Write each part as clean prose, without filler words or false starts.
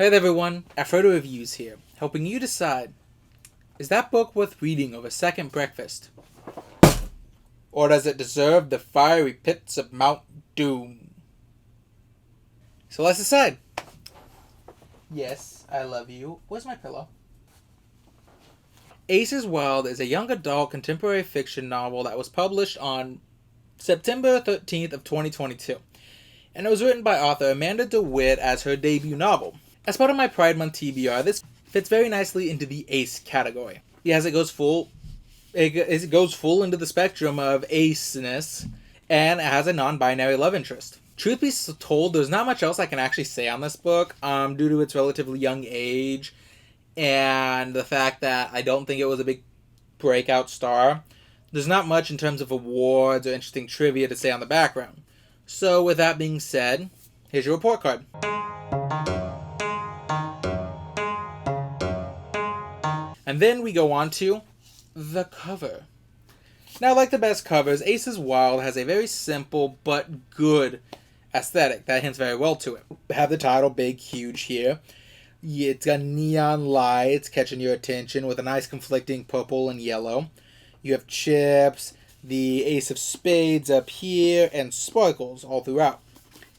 Hey there everyone, Afrodo Reviews here, helping you decide, is that book worth reading over second breakfast? Or does it deserve the fiery pits of Mount Doom? So let's decide. Yes, I love you. Where's my pillow? Asexual Wild is a young adult contemporary fiction novel that was published on September 13th of 2022. And it was written by author Amanda DeWitt as her debut novel. As part of my Pride Month TBR, this fits very nicely into the ace category. Yes, it goes full into the spectrum of aceness, and it has a non-binary love interest. Truth be told, there's not much else I can actually say on this book, due to its relatively young age, and the fact that I don't think it was a big breakout star. There's not much in terms of awards or interesting trivia to say on the background. So with that being said, here's your report card. And then we go on to the cover. Now, like the best covers, Asexual Wild has a very simple but good aesthetic that hints very well to it. Have the title big, huge here. It's got neon lights catching your attention with a nice conflicting purple and yellow. You have chips, the ace of spades up here, and sparkles all throughout.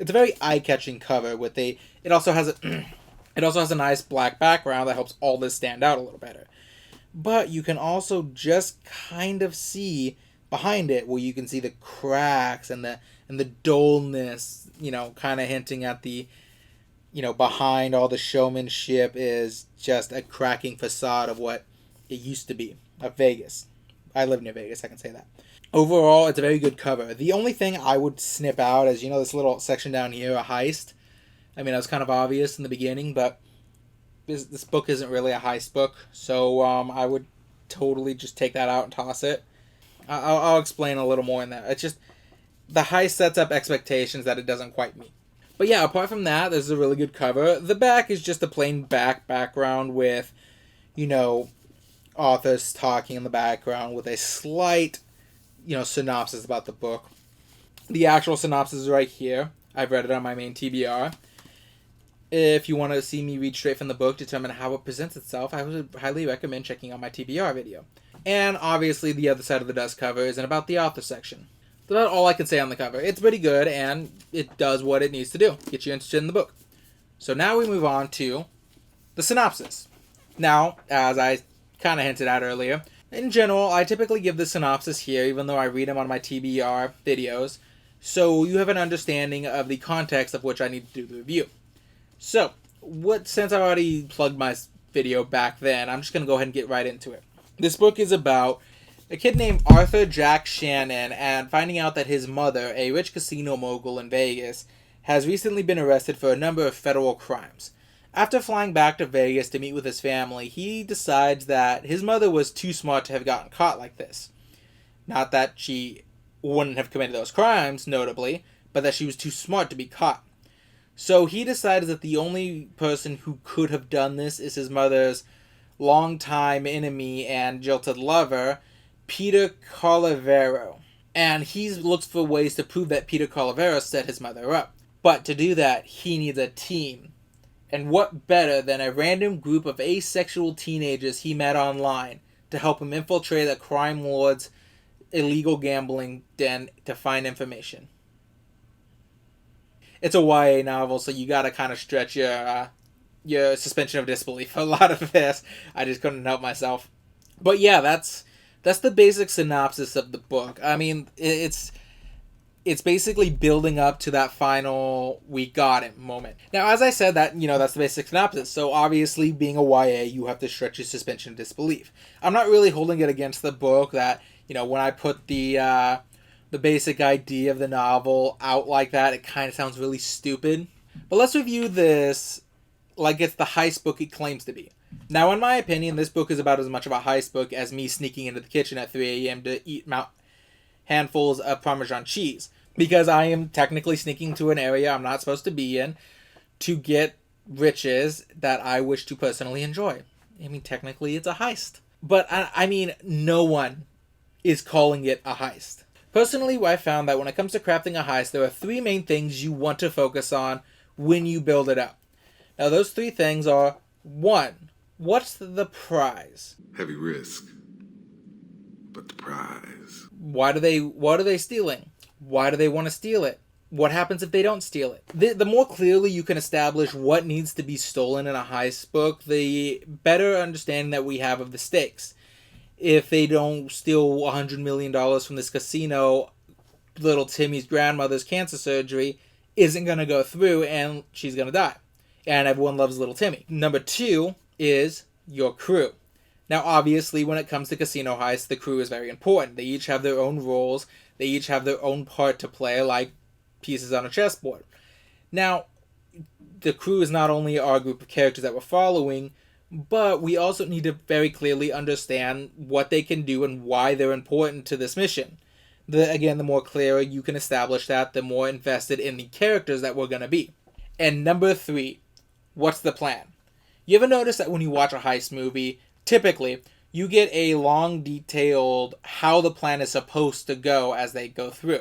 It's a very eye-catching cover with it also has a nice black background that helps all this stand out a little better. But you can also just kind of see behind it where you can see the cracks and the dullness, kind of hinting at the, behind all the showmanship is just a cracking facade of what it used to be, of Vegas. I live near Vegas, I can say that. Overall, it's a very good cover. The only thing I would snip out is, this little section down here, a heist. I mean, that was kind of obvious in the beginning, but this book isn't really a heist book, so I would totally just take that out and toss it. I'll explain a little more in that. It's just, the heist sets up expectations that it doesn't quite meet. But yeah, apart from that, this is a really good cover. The back is just a plain background with, authors talking in the background with a slight, synopsis about the book. The actual synopsis is right here. I've read it on my main TBR. If you want to see me read straight from the book, determine how it presents itself, I would highly recommend checking out my TBR video. And obviously, the other side of the dust cover isn't about the author section. That's all I can say on the cover. It's pretty good, and it does what it needs to do. Get you interested in the book. So now we move on to the synopsis. Now, as I kind of hinted at earlier, in general, I typically give the synopsis here, even though I read them on my TBR videos, so you have an understanding of the context of which I need to do the review. So, since I already plugged my video back then, I'm just going to go ahead and get right into it. This book is about a kid named Arthur Jack Shannon and finding out that his mother, a rich casino mogul in Vegas, has recently been arrested for a number of federal crimes. After flying back to Vegas to meet with his family, he decides that his mother was too smart to have gotten caught like this. Not that she wouldn't have committed those crimes, notably, but that she was too smart to be caught. So he decides that the only person who could have done this is his mother's longtime enemy and jilted lover, Peter Calavero. And he looks for ways to prove that Peter Calavero set his mother up. But to do that, he needs a team. And what better than a random group of asexual teenagers he met online to help him infiltrate a crime lord's illegal gambling den to find information. It's a YA novel, so you gotta kind of stretch your suspension of disbelief for a lot of this. I just couldn't help myself. But yeah, that's the basic synopsis of the book. I mean, it's basically building up to that final "we got him" moment. Now, as I said, that's the basic synopsis. So obviously, being a YA, you have to stretch your suspension of disbelief. I'm not really holding it against the book that when I put the basic idea of the novel out like that, it kind of sounds really stupid. But let's review this like it's the heist book it claims to be. Now, in my opinion, this book is about as much of a heist book as me sneaking into the kitchen at 3 a.m. to eat handfuls of Parmesan cheese. Because I am technically sneaking to an area I'm not supposed to be in to get riches that I wish to personally enjoy. I mean, technically it's a heist. But, I mean, no one is calling it a heist. Personally, I found that when it comes to crafting a heist, there are 3 main things you want to focus on when you build it up. Now those three things are: 1. What's the prize? Heavy risk, but the prize. What are they stealing? Why do they want to steal it? What happens if they don't steal it? The more clearly you can establish what needs to be stolen in a heist book, the better understanding that we have of the stakes. If they don't steal $100 million from this casino, little Timmy's grandmother's cancer surgery isn't going to go through and she's going to die. And everyone loves little Timmy. Number 2 is your crew. Now, obviously, when it comes to casino heists, the crew is very important. They each have their own roles. They each have their own part to play, like pieces on a chessboard. Now, the crew is not only our group of characters that we're following, but we also need to very clearly understand what they can do and why they're important to this mission. The more clearer you can establish that, the more invested in the characters that we're going to be. And number 3, what's the plan? You ever notice that when you watch a heist movie, typically, you get a long, detailed how the plan is supposed to go as they go through.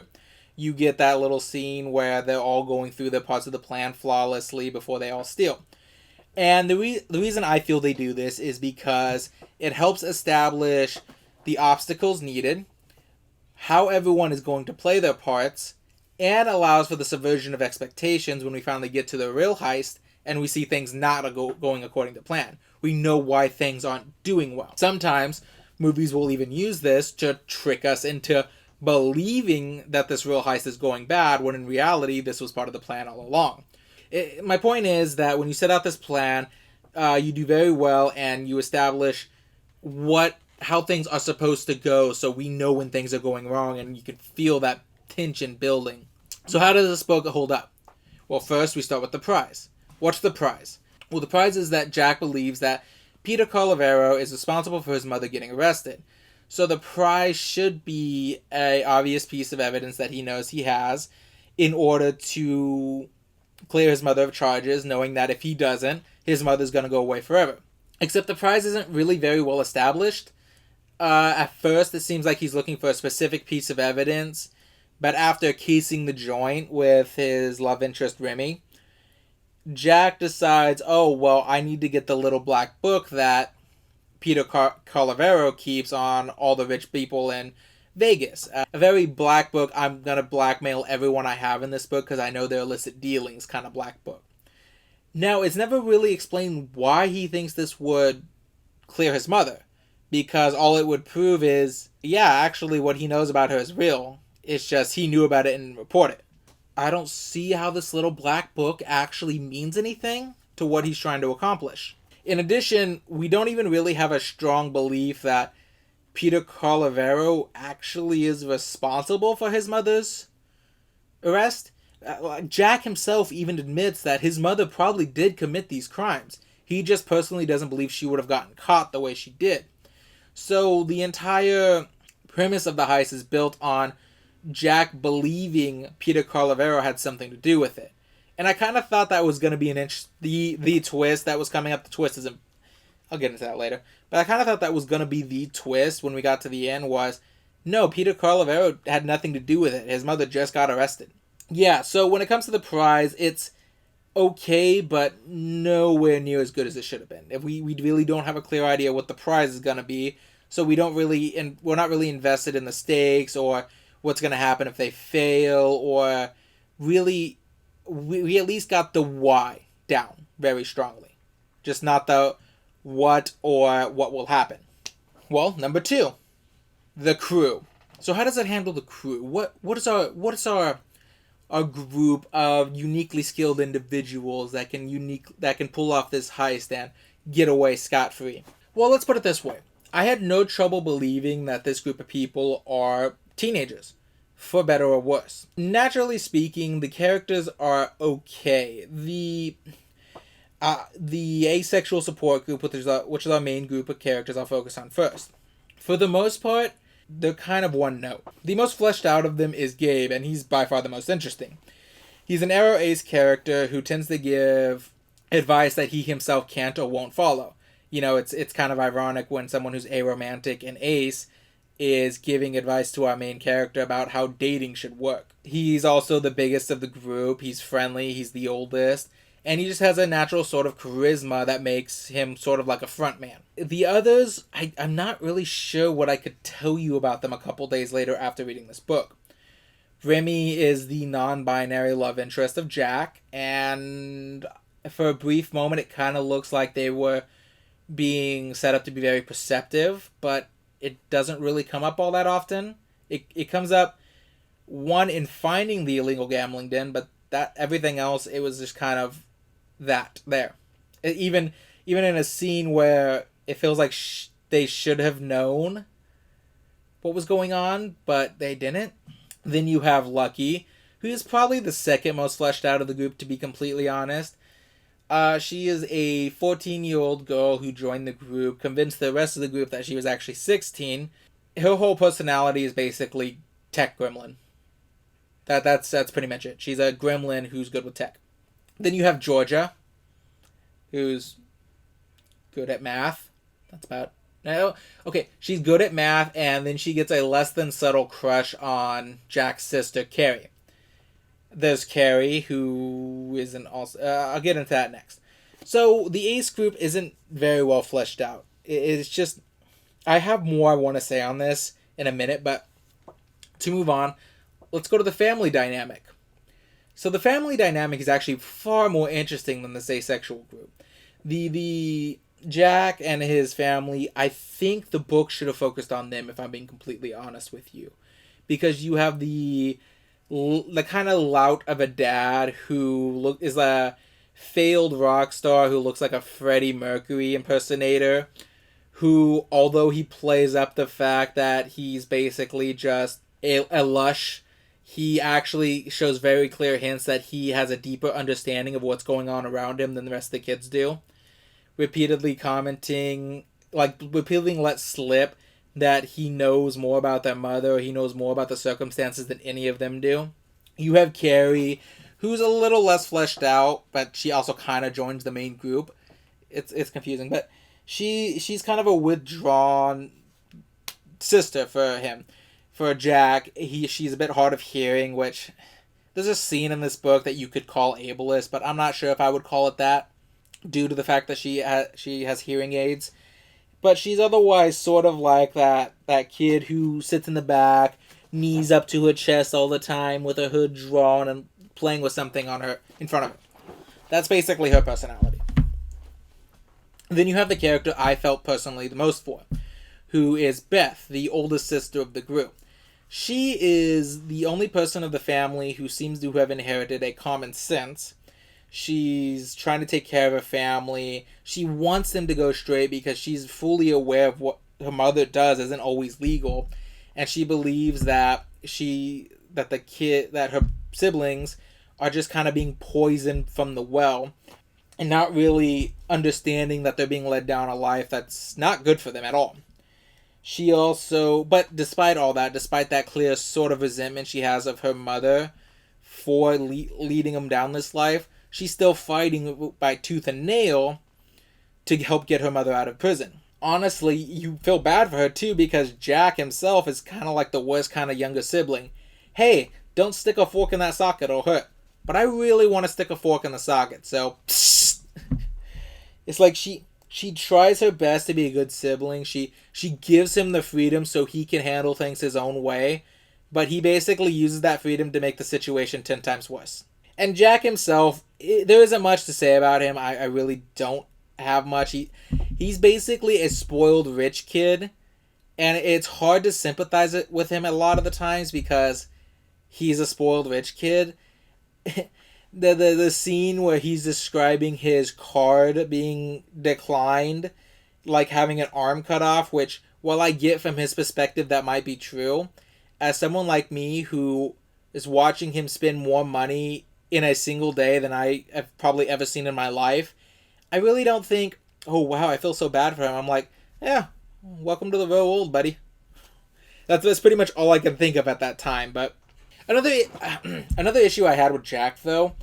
You get that little scene where they're all going through their parts of the plan flawlessly before they all steal. And the reason I feel they do this is because it helps establish the obstacles needed, how everyone is going to play their parts, and allows for the subversion of expectations when we finally get to the real heist and we see things not going according to plan. We know why things aren't doing well. Sometimes movies will even use this to trick us into believing that this real heist is going bad, when in reality this was part of the plan all along. My point is that when you set out this plan, you do very well and you establish how things are supposed to go, so we know when things are going wrong and you can feel that tension building. So how does this book hold up? Well, first we start with the prize. What's the prize? Well, the prize is that Jack believes that Peter Calavero is responsible for his mother getting arrested. So the prize should be an obvious piece of evidence that he knows he has in order to clear his mother of charges, knowing that if he doesn't, his mother's going to go away forever. Except the prize isn't really very well established. At first, it seems like he's looking for a specific piece of evidence, but after casing the joint with his love interest Remy, Jack decides, I need to get the little black book that Peter Calavero keeps on all the rich people in Vegas. A very black book. I'm going to blackmail everyone I have in this book because I know they're illicit dealings kind of black book. Now, it's never really explained why he thinks this would clear his mother, because all it would prove is, actually what he knows about her is real. It's just he knew about it and reported it. I don't see how this little black book actually means anything to what he's trying to accomplish. In addition, we don't even really have a strong belief that Peter Calavero actually is responsible for his mother's arrest. Jack himself even admits that his mother probably did commit these crimes. He just personally doesn't believe she would have gotten caught the way she did. So the entire premise of the heist is built on Jack believing Peter Calavero had something to do with it. And I kind of thought that was going to be the twist that was coming up. The twist isn't... I'll get into that later. But I kind of thought that was going to be the twist when we got to the end was, no, Peter Calavero had nothing to do with it. His mother just got arrested. Yeah, so when it comes to the prize, it's okay, but nowhere near as good as it should have been. If we really don't have a clear idea what the prize is going to be, so we're not really invested in the stakes or what's going to happen if they fail, or really, we at least got the why down very strongly. Just not the what or what will happen. Well, number 2, the crew. So how does it handle the crew? What is our group of uniquely skilled individuals that can pull off this heist and get away scot-free? Well, let's put it this way. I had no trouble believing that this group of people are teenagers, for better or worse. Naturally speaking, the characters are okay. The asexual support group, which is our main group of characters, I'll focus on first. For the most part, they're kind of one note. The most fleshed out of them is Gabe, and he's by far the most interesting. He's an arrow ace character who tends to give advice that he himself can't or won't follow. You know, it's kind of ironic when someone who's aromantic and ace is giving advice to our main character about how dating should work. He's also the biggest of the group. He's friendly. He's the oldest. And he just has a natural sort of charisma that makes him sort of like a front man. The others, I'm not really sure what I could tell you about them a couple days later after reading this book. Remy is the non-binary love interest of Jack, and for a brief moment it kind of looks like they were being set up to be very perceptive, but it doesn't really come up all that often. It comes up, one, in finding the illegal gambling den, but that everything else, it was just kind of that there. Even in a scene where it feels like they should have known what was going on, but they didn't. Then you have Lucky, who is probably the second most fleshed out of the group, to be completely honest. She is a 14-year-old girl who joined the group, convinced the rest of the group that she was actually 16. Her whole personality is basically tech gremlin. That's pretty much it. She's a gremlin who's good with tech. Then you have Georgia, who's good at math. That's about... No, okay, she's good at math, and then she gets a less than subtle crush on Jack's sister, Carrie. There's Carrie, who isn't also... I'll get into that next. So, the Ace group isn't very well fleshed out. It's just... I have more I want to say on this in a minute, but to move on, let's go to the family dynamic. So, the family dynamic is actually far more interesting than this asexual group. The Jack and his family, I think the book should have focused on them, if I'm being completely honest with you. Because you have the kind of lout of a dad who is a failed rock star who looks like a Freddie Mercury impersonator, who, although he plays up the fact that he's basically just a lush, he actually shows very clear hints that he has a deeper understanding of what's going on around him than the rest of the kids do. Repeatedly let slip that he knows more about their mother, or he knows more about the circumstances than any of them do. You have Carrie, who's a little less fleshed out, but she also kind of joins the main group. It's confusing, but she's kind of a withdrawn sister for him. For Jack, she's a bit hard of hearing, which there's a scene in this book that you could call ableist, but I'm not sure if I would call it that, due to the fact that she has hearing aids. But she's otherwise sort of like that kid who sits in the back, knees up to her chest all the time with her hood drawn and playing with something in front of her. That's basically her personality. Then you have the character I felt personally the most for, who is Beth, the oldest sister of the group. She is the only person of the family who seems to have inherited a common sense. She's trying to take care of her family. She wants them to go straight because she's fully aware of what her mother does isn't always legal. And she believes that her siblings are just kind of being poisoned from the well and not really understanding that they're being led down a life that's not good for them at all. She also, but despite all that, despite that clear sort of resentment she has of her mother for leading them down this life, she's still fighting by tooth and nail to help get her mother out of prison. Honestly, you feel bad for her too, because Jack himself is kind of like the worst kind of younger sibling. Hey, don't stick a fork in that socket, it'll hurt. But I really want to stick a fork in the socket, so... It's like she tries her best to be a good sibling. She gives him the freedom so he can handle things his own way, but he basically uses that freedom to make the situation 10 times worse. And Jack himself, there isn't much to say about him. I really don't have much. He's basically a spoiled rich kid, and it's hard to sympathize with him a lot of the times because he's a spoiled rich kid. The scene where he's describing his card being declined, like having an arm cut off, which, while I get from his perspective that might be true, as someone like me who is watching him spend more money in a single day than I have probably ever seen in my life, I really don't think, oh wow, I feel so bad for him. I'm like, yeah, welcome to the real world, buddy. That's pretty much all I can think of at that time. But another issue I had with Jack, though,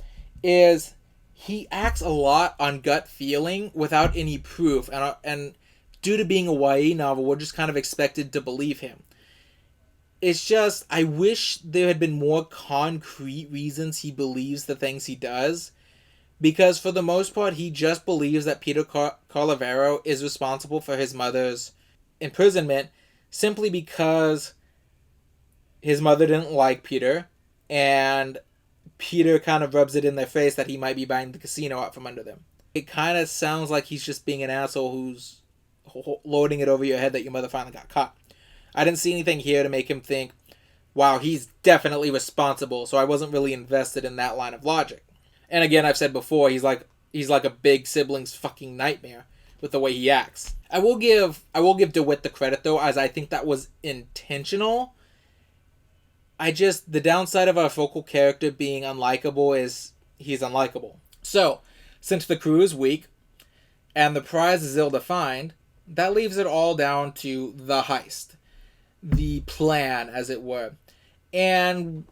is he acts a lot on gut feeling without any proof, and due to being a YA novel, we're just kind of expected to believe him. It's just, I wish there had been more concrete reasons he believes the things he does, Because for the most part, he just believes that Peter Carlavero is responsible for his mother's imprisonment simply because his mother didn't like Peter, and Peter kind of rubs it in their face that he might be buying the casino out from under them. It kind of sounds like he's just being an asshole who's loading it over your head that your mother finally got caught. I didn't see anything here to make him think, wow, he's definitely responsible, so I wasn't really invested in that line of logic. And again, I've said before, he's like a big sibling's fucking nightmare with the way he acts. I will give DeWitt the credit though, as I think that was intentional. The downside of our focal character being unlikable is he's unlikable. So, since the crew is weak and the prize is ill-defined, that leaves it all down to the heist. The plan, as it were. And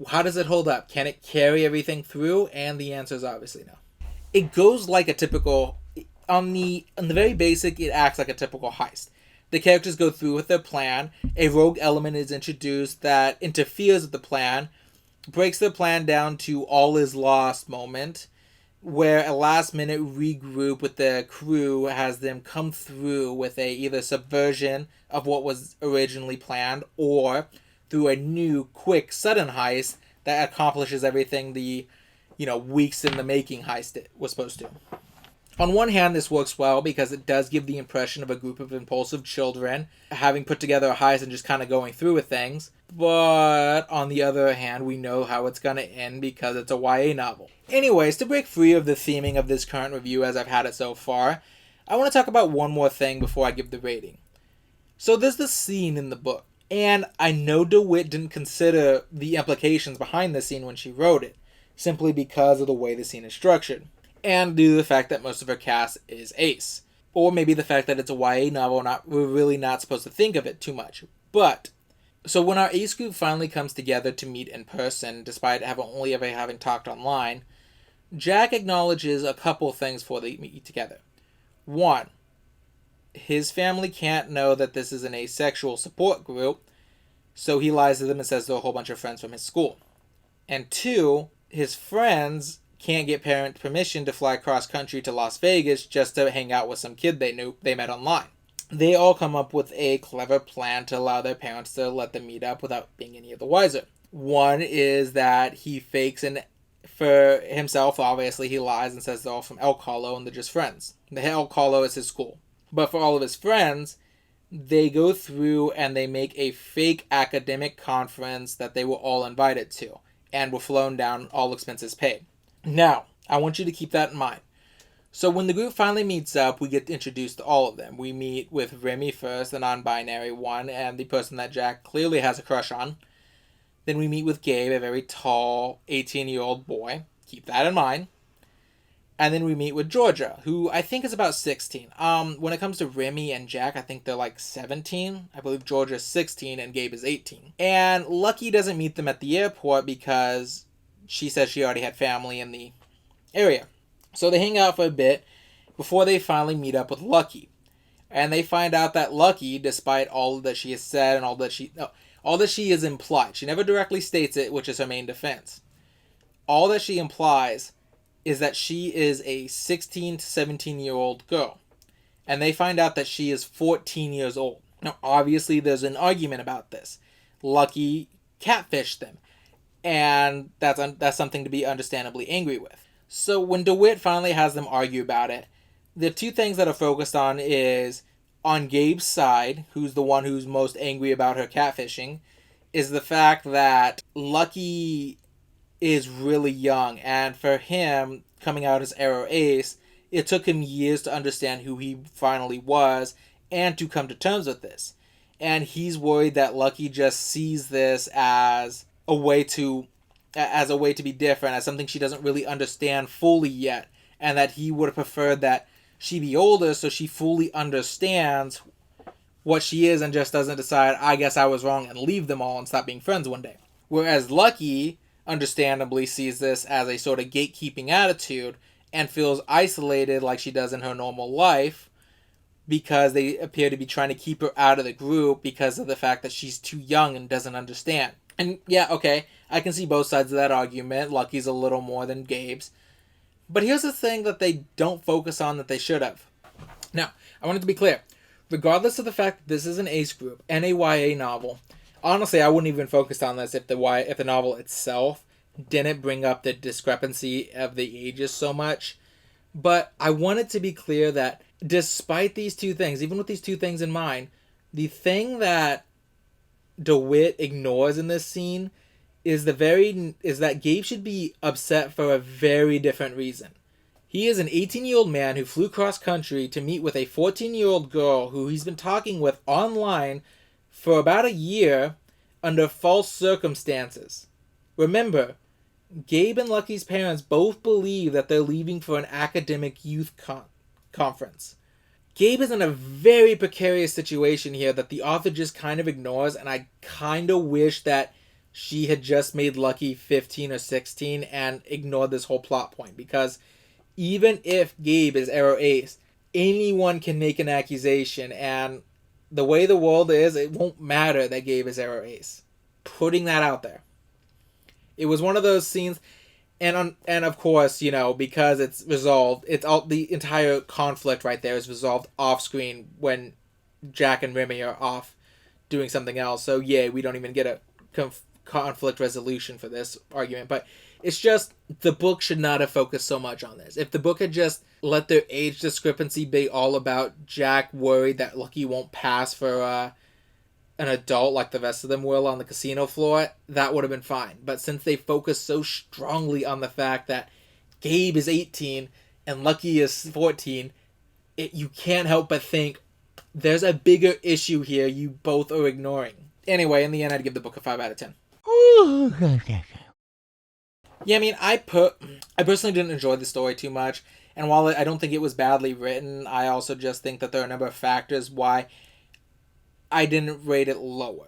how does it hold up? Can it carry everything through? And the answer is obviously no. It goes like a typical... On the very basic, it acts like a typical heist. The characters go through with their plan. A rogue element is introduced that interferes with the plan, breaks the plan down to all is lost moment, where a last-minute regroup with the crew has them come through with a either subversion of what was originally planned or through a new, quick, sudden heist that accomplishes everything the, weeks in the making heist it was supposed to. On one hand, this works well because it does give the impression of a group of impulsive children having put together a heist and just kind of going through with things. But on the other hand, we know how it's going to end because it's a YA novel. Anyways, to break free of the theming of this current review as I've had it so far, I want to talk about one more thing before I give the rating. So there's this scene in the book, and I know DeWitt didn't consider the implications behind the scene when she wrote it, simply because of the way the scene is structured. And due to the fact that most of her cast is ace. Or maybe the fact that it's a YA novel, we're really not supposed to think of it too much. But, so when our ace group finally comes together to meet in person, despite only ever having talked online, Jack acknowledges a couple things before they meet together. One, his family can't know that this is an asexual support group, so he lies to them and says they're a whole bunch of friends from his school. And two, his friends can't get parent permission to fly cross country to Las Vegas just to hang out with some kid they met online. They all come up with a clever plan to allow their parents to let them meet up without being any of the wiser. One is that he fakes for himself, obviously he lies and says they're all from Elk Hollow and they're just friends. The Elk Hollow is his school. But for all of his friends, they go through and they make a fake academic conference that they were all invited to and were flown down, all expenses paid. Now, I want you to keep that in mind. So when the group finally meets up, we get introduced to all of them. We meet with Remy first, the non-binary one, and the person that Jack clearly has a crush on. Then we meet with Gabe, a very tall, 18-year-old boy. Keep that in mind. And then we meet with Georgia, who I think is about 16. When it comes to Remy and Jack, I think they're like 17. I believe Georgia's 16 and Gabe is 18. And Lucky doesn't meet them at the airport because she says she already had family in the area. So they hang out for a bit before they finally meet up with Lucky. And they find out that Lucky, despite all that she has said and all that she has implied, she never directly states it, which is her main defense. All that she implies is that she is a 16 to 17-year-old girl. And they find out that she is 14 years old. Now, obviously, there's an argument about this. Lucky catfished them. And that's something to be understandably angry with. So when DeWitt finally has them argue about it, the two things that are focused on is, on Gabe's side, who's the one who's most angry about her catfishing, is the fact that Lucky is really young, and for him, coming out as Arrow Ace, it took him years to understand who he finally was, and to come to terms with this. And he's worried that Lucky just sees this as a way to be different, as something she doesn't really understand fully yet, and that he would have preferred that she be older so she fully understands what she is and just doesn't decide, I guess I was wrong, and leave them all and stop being friends one day. Whereas Lucky, understandably, sees this as a sort of gatekeeping attitude and feels isolated like she does in her normal life because they appear to be trying to keep her out of the group because of the fact that she's too young and doesn't understand. And yeah, okay, I can see both sides of that argument. Lucky's a little more than Gabe's. But here's the thing that they don't focus on that they should have. Now, I want it to be clear. Regardless of the fact that this is an ace group and a YA novel, honestly, I wouldn't even focus on this if the novel itself didn't bring up the discrepancy of the ages so much. But I want it to be clear that despite these two things, even with these two things in mind, the thing that DeWitt ignores in this scene is that Gabe should be upset for a very different reason. He is an 18-year-old man who flew cross-country to meet with a 14-year-old girl who he's been talking with online for about a year under false circumstances. Remember, Gabe and Lucky's parents both believe that they're leaving for an academic youth conference. Gabe is in a very precarious situation here that the author just kind of ignores, and I kind of wish that she had just made Lucky 15 or 16 and ignored this whole plot point, because even if Gabe is error ace, anyone can make an accusation, and the way the world is, it won't matter that Gabe is error ace. Putting that out there. It was one of those scenes, and of course, because it's resolved, it's all the entire conflict right there is resolved off screen when Jack and Remy are off doing something else. So yeah, we don't even get a conflict resolution for this argument, but it's just the book should not have focused so much on this. If the book had just let their age discrepancy be all about Jack worried that Lucky won't pass for an adult like the rest of them will on the casino floor, that would have been fine. But since they focus so strongly on the fact that Gabe is 18 and Lucky is 14, you can't help but think there's a bigger issue here you both are ignoring. Anyway, in the end, I'd give the book a 5 out of 10. Yeah, I mean, I personally didn't enjoy the story too much, and while I don't think it was badly written, I also just think that there are a number of factors why I didn't rate it lower.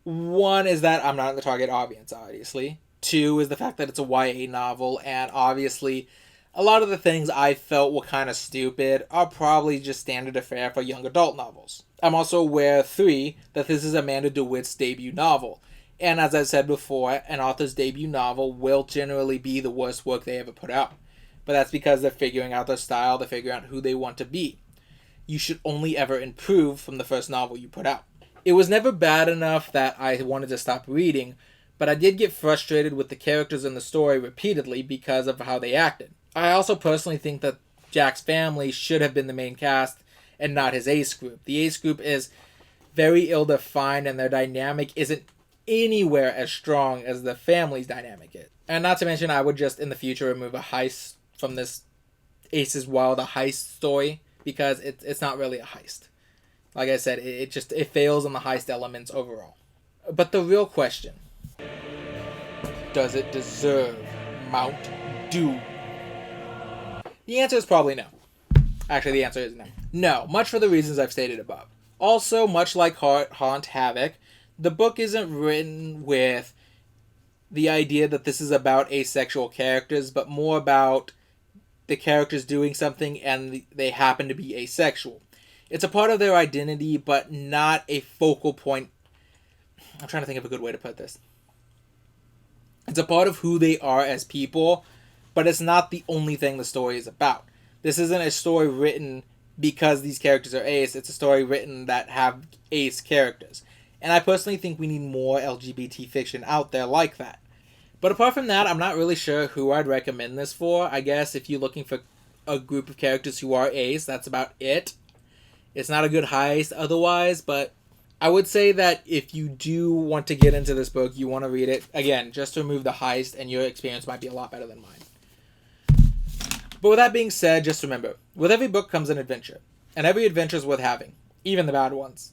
One is that I'm not in the target audience, obviously. Two is the fact that it's a YA novel, and obviously a lot of the things I felt were kind of stupid are probably just standard affair for young adult novels. I'm also aware, 3, that this is Amanda DeWitt's debut novel. And as I've said before, an author's debut novel will generally be the worst work they ever put out. But that's because they're figuring out their style, they're figuring out who they want to be. You should only ever improve from the first novel you put out. It was never bad enough that I wanted to stop reading, but I did get frustrated with the characters in the story repeatedly because of how they acted. I also personally think that Jack's family should have been the main cast and not his ace group. The ace group is very ill-defined and their dynamic isn't anywhere as strong as the family's dynamic is. And not to mention, I would just in the future remove a heist from this Aces Wild, a heist story, because it's not really a heist. Like I said, it fails on the heist elements overall. But the real question, does it deserve Mount Doom? The answer is probably no. Actually, the answer is no. No, much for the reasons I've stated above. Also, much like Haunt Havoc, the book isn't written with the idea that this is about asexual characters, but more about the characters doing something and they happen to be asexual. It's a part of their identity, but not a focal point. I'm trying to think of a good way to put this. It's a part of who they are as people, but it's not the only thing the story is about. This isn't a story written because these characters are ace. It's a story written that have ace characters. And I personally think we need more LGBT fiction out there like that. But apart from that, I'm not really sure who I'd recommend this for. I guess if you're looking for a group of characters who are ace, that's about it. It's not a good heist otherwise, but I would say that if you do want to get into this book, you want to read it, again, just to remove the heist, and your experience might be a lot better than mine. But with that being said, just remember, with every book comes an adventure, and every adventure is worth having, even the bad ones.